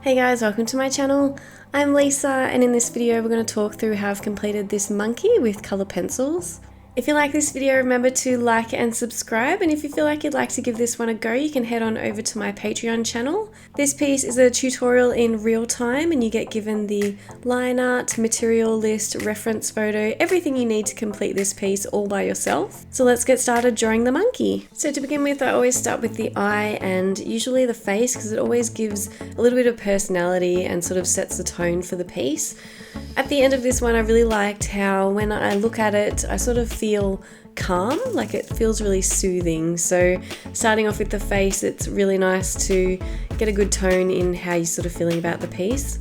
Hey guys, welcome to my channel. I'm Lisa, and in this video we're going to talk through how I've completed this monkey with colour pencils. If you like this video, remember to like and subscribe, and if you feel like you'd like to give this one a go, you can head on over to my Patreon channel. This piece is a tutorial in real time and you get given the line art, material list, reference photo, everything you need to complete this piece all by yourself. So let's get started drawing the monkey. So to begin with, I always start with the eye and usually the face because it always gives a little bit of personality and sort of sets the tone for the piece. At the end of this one, I really liked how when I look at it, I sort of feel calm, like it feels really soothing. So starting off with the face, it's really nice to get a good tone in how you're sort of feeling about the piece.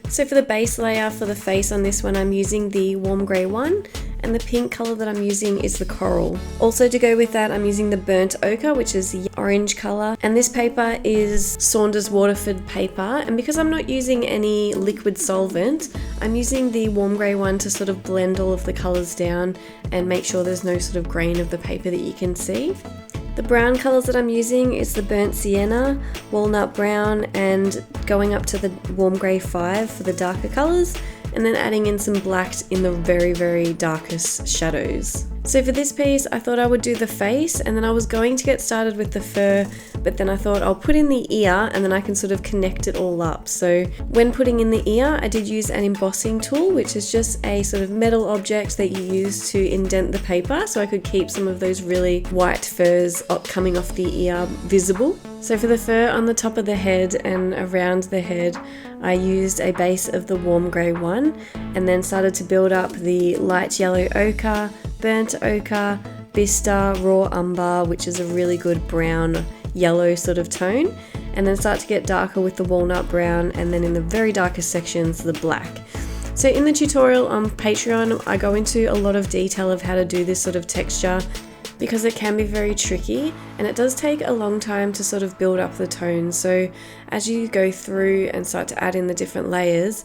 So for the base layer for the face on this one, I'm using the warm grey one, and the pink colour that I'm using is the coral. Also to go with that, I'm using the burnt ochre, which is the orange colour, and this paper is Saunders Waterford paper, and because I'm not using any liquid solvent, I'm using the warm grey one to sort of blend all of the colours down and make sure there's no sort of grain of the paper that you can see. The brown colours that I'm using is the burnt sienna, walnut brown, and going up to the warm grey 5 for the darker colours, and then adding in some black in the very, very darkest shadows. So for this piece, I thought I would do the face, and then I was going to get started with the fur, but then I thought I'll put in the ear and then I can sort of connect it all up. So when putting in the ear, I did use an embossing tool, which is just a sort of metal object that you use to indent the paper, so I could keep some of those really white furs coming off the ear visible. So for the fur on the top of the head and around the head, I used a base of the warm grey one and then started to build up the light yellow ochre, burnt ochre, bista, raw umber, which is a really good brown yellow sort of tone, and then start to get darker with the walnut brown, and then in the very darkest sections the black. So in the tutorial on Patreon, I go into a lot of detail of how to do this sort of texture, because it can be very tricky and it does take a long time to sort of build up the tone. So as you go through and start to add in the different layers,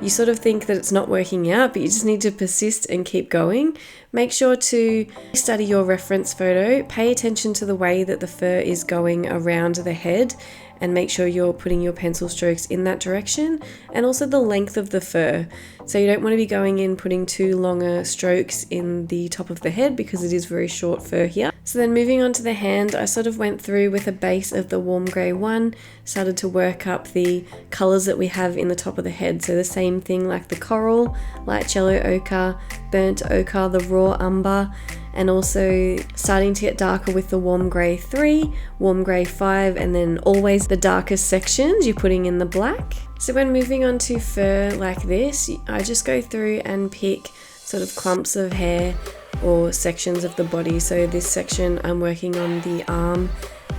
you sort of think that it's not working out, but you just need to persist and keep going. Make sure to study your reference photo, pay attention to the way that the fur is going around the head, and make sure you're putting your pencil strokes in that direction, and also the length of the fur. So you don't want to be going in putting too longer strokes in the top of the head because it is very short fur here. So then moving on to the hand, I sort of went through with a base of the warm grey one, started to work up the colours that we have in the top of the head. So the same thing like the coral, light yellow ochre, burnt ochre, the raw umber, and also starting to get darker with the warm grey 3, warm grey 5, and then always the darkest sections you're putting in the black. So when moving on to fur like this, I just go through and pick sort of clumps of hair or sections of the body. So this section I'm working on the arm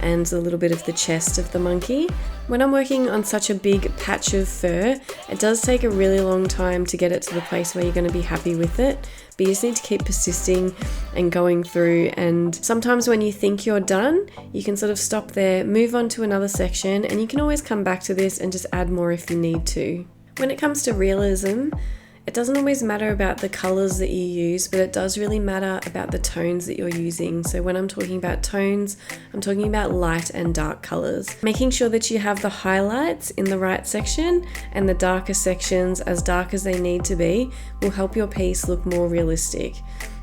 and a little bit of the chest of the monkey. When I'm working on such a big patch of fur, it does take a really long time to get it to the place where you're going to be happy with it, but you just need to keep persisting and going through, and sometimes when you think you're done, you can sort of stop there, move on to another section, and you can always come back to this and just add more if you need to. When it comes to realism, it doesn't always matter about the colours that you use, but it does really matter about the tones that you're using. So when I'm talking about tones, I'm talking about light and dark colours. Making sure that you have the highlights in the right section and the darker sections as dark as they need to be will help your piece look more realistic.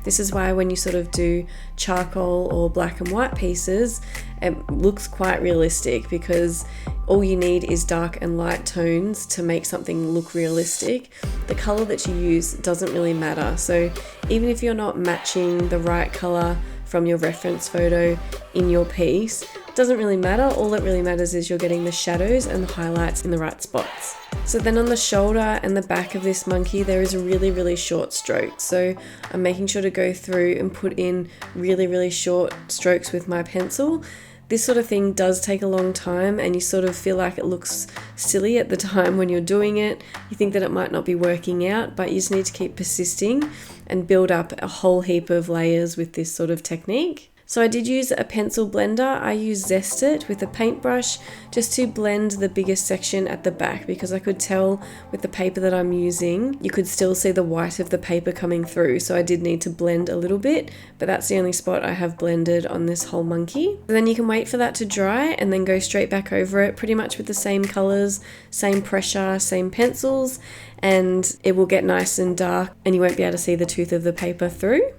This is why when you sort of do charcoal or black and white pieces, it looks quite realistic because all you need is dark and light tones to make something look realistic. The colour that you use doesn't really matter. So even if you're not matching the right colour from your reference photo in your piece, it doesn't really matter. All that really matters is you're getting the shadows and the highlights in the right spots. So then on the shoulder and the back of this monkey, there is a really, really short stroke. So I'm making sure to go through and put in really, really short strokes with my pencil. This sort of thing does take a long time and you sort of feel like it looks silly at the time when you're doing it. You think that it might not be working out, but you just need to keep persisting and build up a whole heap of layers with this sort of technique. So I did use a pencil blender. I used Zest It with a paintbrush just to blend the biggest section at the back, because I could tell with the paper that I'm using, you could still see the white of the paper coming through. So I did need to blend a little bit, but that's the only spot I have blended on this whole monkey. Then you can wait for that to dry and then go straight back over it pretty much with the same colors, same pressure, same pencils, and it will get nice and dark and you won't be able to see the tooth of the paper through.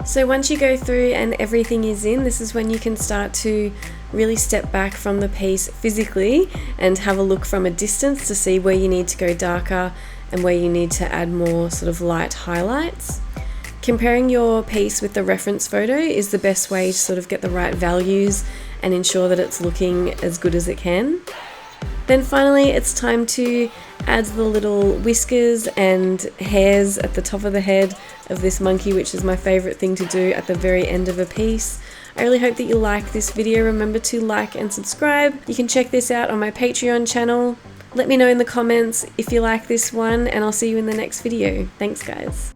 So once you go through and everything is in, this is when you can start to really step back from the piece physically and have a look from a distance to see where you need to go darker and where you need to add more sort of light highlights. Comparing your piece with the reference photo is the best way to sort of get the right values and ensure that it's looking as good as it can. Then finally, it's time to add the little whiskers and hairs at the top of the head of this monkey, which is my favorite thing to do at the very end of a piece. I really hope that you like this video. Remember to like and subscribe. You can check this out on my Patreon channel. Let me know in the comments if you like this one, and I'll see you in the next video. Thanks, guys.